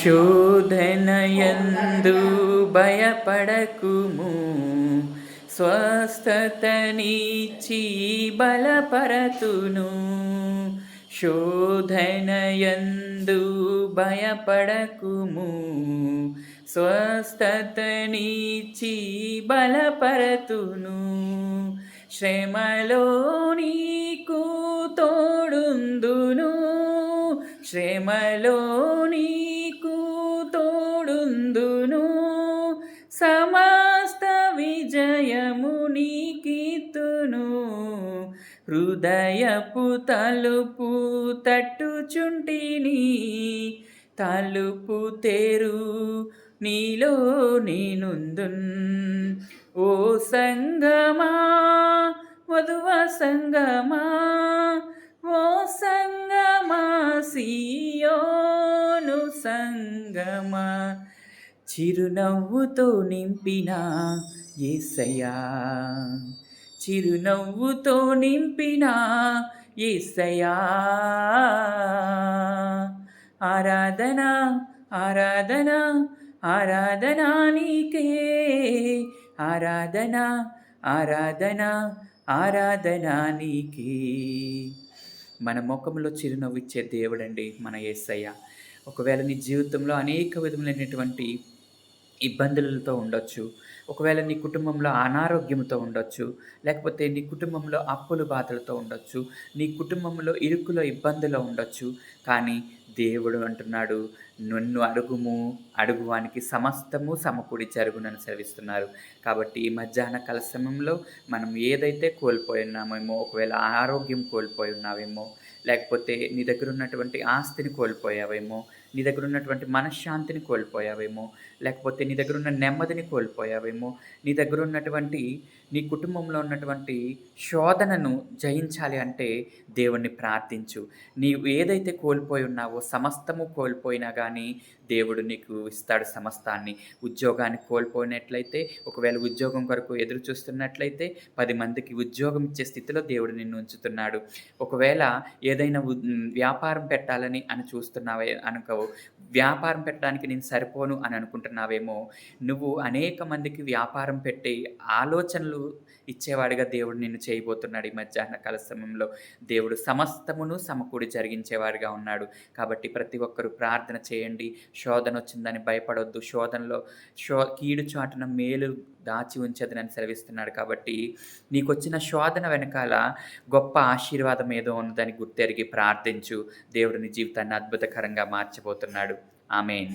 శోధనయందు భయపడకుము, స్వస్థతనిచ్చి బలపరతును. శోధనయందు భయపడకుము, స్వస్థతనిచ్చి బలపరతును. శ్రమలో నీకు తోడుందును, శ్రమలో నీకు తోడుందును. సమస్త విజయము నీకిత్తును. హృదయపు తలుపు తట్టుచుంటిని, తలుపు తెరు, నీలో నేనుందున్. ఓ సంగమా, వధువ సంగమా, ఓ సంగమా, సియోను సంగమా, చిరునవ్వుతో నింపిన యేసయ్యా, చిరునవ్వుతో నింపిన యేసయ్యా. ఆరాధన ఆరాధన ఆరాధన నీకే, ఆరాధన ఆరాధన ఆరాధన నీకే. మన ముఖంలో చిరునవ్వు ఇచ్చే దేవుడండి మన యేసయ్య. ఒకవేళ నీ జీవితంలో అనేక విధములైనటువంటి ఇబ్బందులతో ఉండొచ్చు, ఒకవేళ నీ కుటుంబంలో అనారోగ్యంతో ఉండొచ్చు, లేకపోతే నీ కుటుంబంలో అప్పుల బాధలతో ఉండొచ్చు, నీ కుటుంబంలో ఇరుకులో ఇబ్బందులో ఉండొచ్చు. కానీ దేవుడు అంటున్నాడు, నన్ను అడుగుము, అడుగువానికి సమస్తము సమకూడి జరుగునని సెలవిస్తున్నారు. కాబట్టి ఈ మధ్యాహ్న కాల సమయంలో మనం ఏదైతే కోల్పోయి ఉన్నామేమో, ఒకవేళ ఆరోగ్యం కోల్పోయి ఉన్నావేమో, లేకపోతే నీ దగ్గర ఉన్నటువంటి ఆస్తిని కోల్పోయావేమో, నీ దగ్గర ఉన్నటువంటి మనశ్శాంతిని కోల్పోయావేమో, లేకపోతే నీ దగ్గర ఉన్న నెమ్మదిని కోల్పోయావేమో, నీ దగ్గర ఉన్నటువంటి నీ కుటుంబంలో ఉన్నటువంటి శోధనను జయించాలి అంటే దేవుణ్ణి ప్రార్థించు. నీవు ఏదైతే కోల్పోయి ఉన్నావో సమస్తము కోల్పోయినా కానీ దేవుడు నీకు ఇస్తాడు సమస్తాన్ని. ఉద్యోగాన్ని కోల్పోయినట్లయితే, ఒకవేళ ఉద్యోగం కొరకు ఎదురు చూస్తున్నట్లయితే 10 మందికి ఉద్యోగం ఇచ్చే స్థితిలో దేవుడు నిన్ను ఉంచుతున్నాడు. ఒకవేళ ఏదైనా వ్యాపారం పెట్టాలని అని చూస్తున్నావే అనుకో, వ్యాపారం పెట్టడానికి నేను సరిపోను అని అనుకుంటున్నావేమో, నువ్వు అనేక మందికి వ్యాపారం పెట్టే ఆలోచనలు ఇచ్చేవాడిగా దేవుడు నిన్ను చేయబోతున్నాడు. ఈ మధ్యాహ్న కాల సమయంలో దేవుడు సమస్తమును సమకూడి జరిగించేవాడిగా ఉన్నాడు. కాబట్టి ప్రతి ఒక్కరూ ప్రార్థన చేయండి. శోధన వచ్చిందని భయపడొద్దు. శోధనలో కీడు చాటున మేలు దాచి ఉంచదని సెలవిస్తున్నాడు. కాబట్టి నీకొచ్చిన శోధన వెనకాల గొప్ప ఆశీర్వాదం ఏదో ఉన్నదని గుర్తెరిగి ప్రార్థించు. దేవుడు నీ జీవితాన్ని అద్భుతకరంగా మార్చబోతున్నాడు. ఆమేన్.